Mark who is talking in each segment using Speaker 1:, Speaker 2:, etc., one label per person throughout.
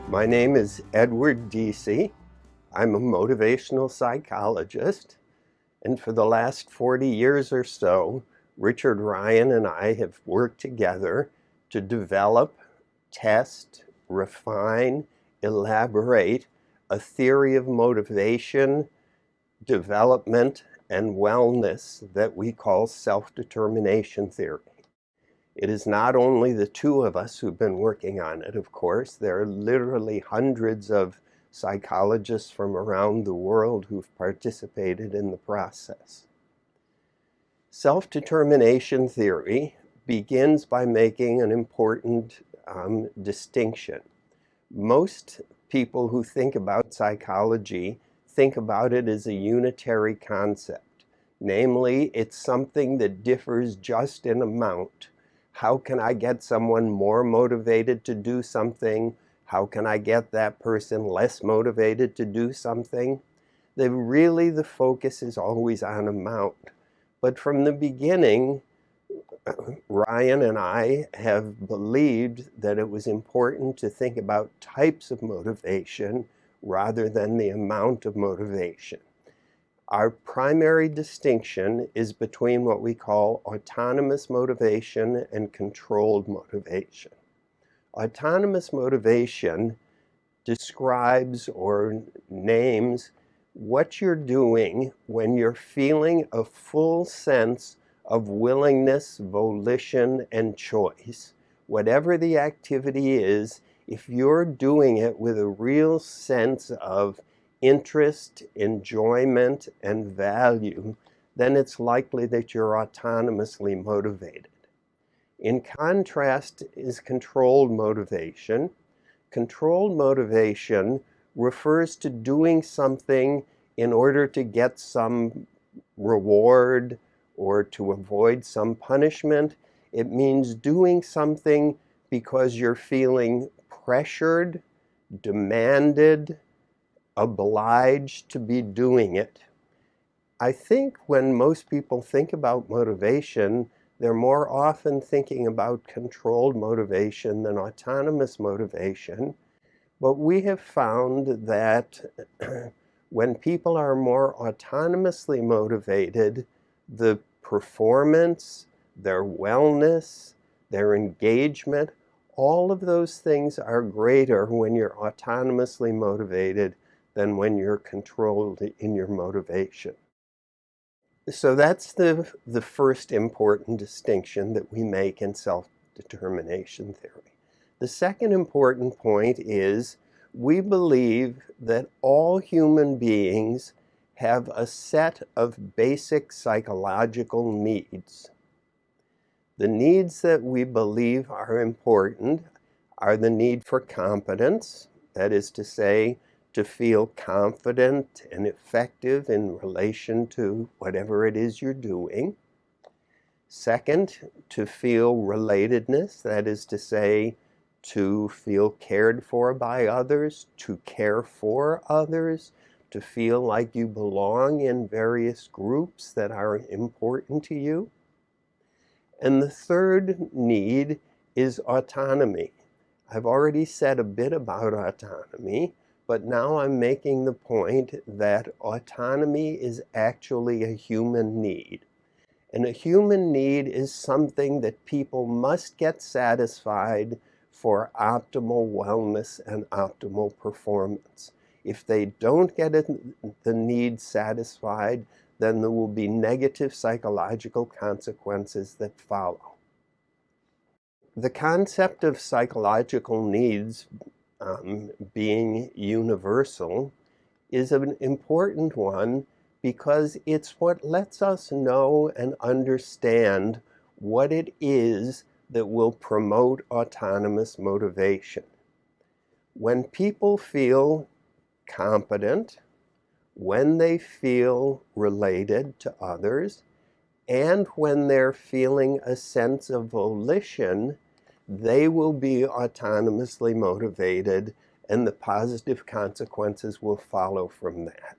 Speaker 1: My name is Edward Deci. I'm a motivational psychologist, and for the last 40 years or so, Richard Ryan and I have worked together to develop, test, refine, elaborate a theory of motivation, development, and wellness that we call self-determination theory. It is not only the two of us who've been working on it, of course. There are literally hundreds of psychologists from around the world who've participated in the process. Self-determination theory begins by making an important distinction. Most people who think about psychology think about it as a unitary concept. Namely, it's something that differs just in amount. How can I get someone more motivated to do something? How can I get that person less motivated to do something? Really, the focus is always on amount. But from the beginning, Ryan and I have believed that it was important to think about types of motivation rather than the amount of motivation. Our primary distinction is between what we call autonomous motivation and controlled motivation. Autonomous motivation describes or names what you're doing when you're feeling a full sense of willingness, volition, and choice. Whatever the activity is, if you're doing it with a real sense of interest, enjoyment, and value, then it's likely that you're autonomously motivated. In contrast is controlled motivation. Controlled motivation refers to doing something in order to get some reward or to avoid some punishment. It means doing something because you're feeling pressured, demanded, obliged to be doing it. I think when most people think about motivation, they're more often thinking about controlled motivation than autonomous motivation. But we have found that when people are more autonomously motivated, the performance, their wellness, their engagement, all of those things are greater when you're autonomously motivated than when you're controlled in your motivation. So that's the first important distinction that we make in self-determination theory. The second important point is we believe that all human beings have a set of basic psychological needs. The needs that we believe are important are the need for competence, that is to say, to feel confident and effective in relation to whatever it is you're doing. Second, to feel relatedness, that is to say, to feel cared for by others, to care for others, to feel like you belong in various groups that are important to you. And the third need is autonomy. I've already said a bit about autonomy, but now I'm making the point that autonomy is actually a human need. And a human need is something that people must get satisfied for optimal wellness and optimal performance. If they don't get the need satisfied, then there will be negative psychological consequences that follow. The concept of psychological needs being universal is an important one because it's what lets us know and understand what it is that will promote autonomous motivation. When people feel competent, when they feel related to others, and when they're feeling a sense of volition, they will be autonomously motivated, and the positive consequences will follow from that.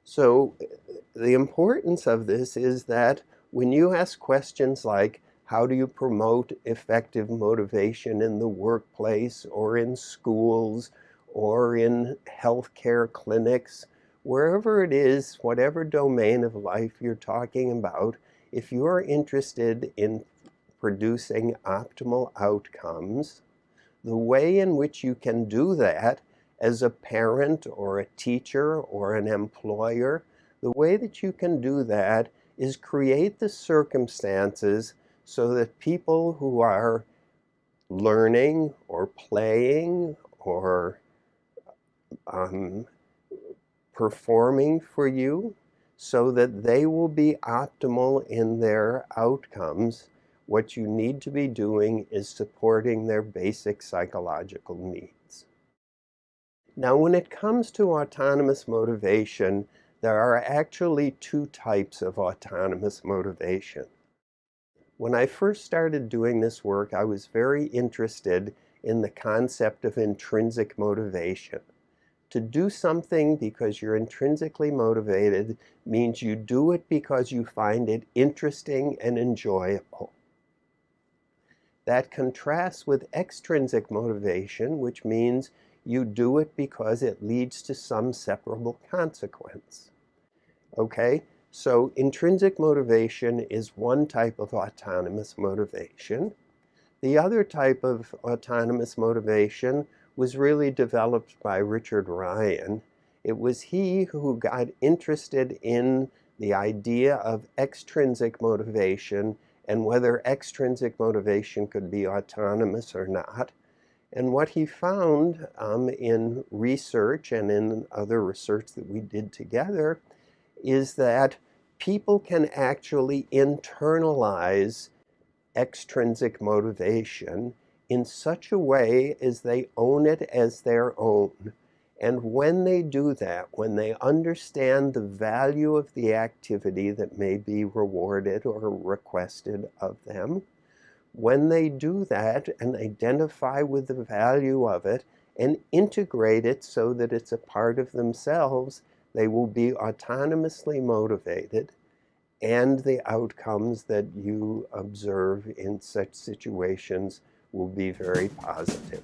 Speaker 1: So the importance of this is that when you ask questions like, how do you promote effective motivation in the workplace or in schools or in healthcare clinics, wherever it is, whatever domain of life you're talking about, if you're interested in producing optimal outcomes, the way in which you can do that as a parent or a teacher or an employer, the way that you can do that is create the circumstances so that people who are learning or playing or performing for you, so that they will be optimal in their outcomes. What you need to be doing is supporting their basic psychological needs. Now, when it comes to autonomous motivation, there are actually two types of autonomous motivation. When I first started doing this work, I was very interested in the concept of intrinsic motivation. To do something because you're intrinsically motivated means you do it because you find it interesting and enjoyable. That contrasts with extrinsic motivation, which means you do it because it leads to some separable consequence. Okay, so intrinsic motivation is one type of autonomous motivation. The other type of autonomous motivation was really developed by Richard Ryan. It was he who got interested in the idea of extrinsic motivation and whether extrinsic motivation could be autonomous or not. And what he found in research and in other research that we did together is that people can actually internalize extrinsic motivation in such a way as they own it as their own. And when they do that, when they understand the value of the activity that may be rewarded or requested of them, when they do that and identify with the value of it and integrate it so that it's a part of themselves, they will be autonomously motivated, and the outcomes that you observe in such situations will be very positive.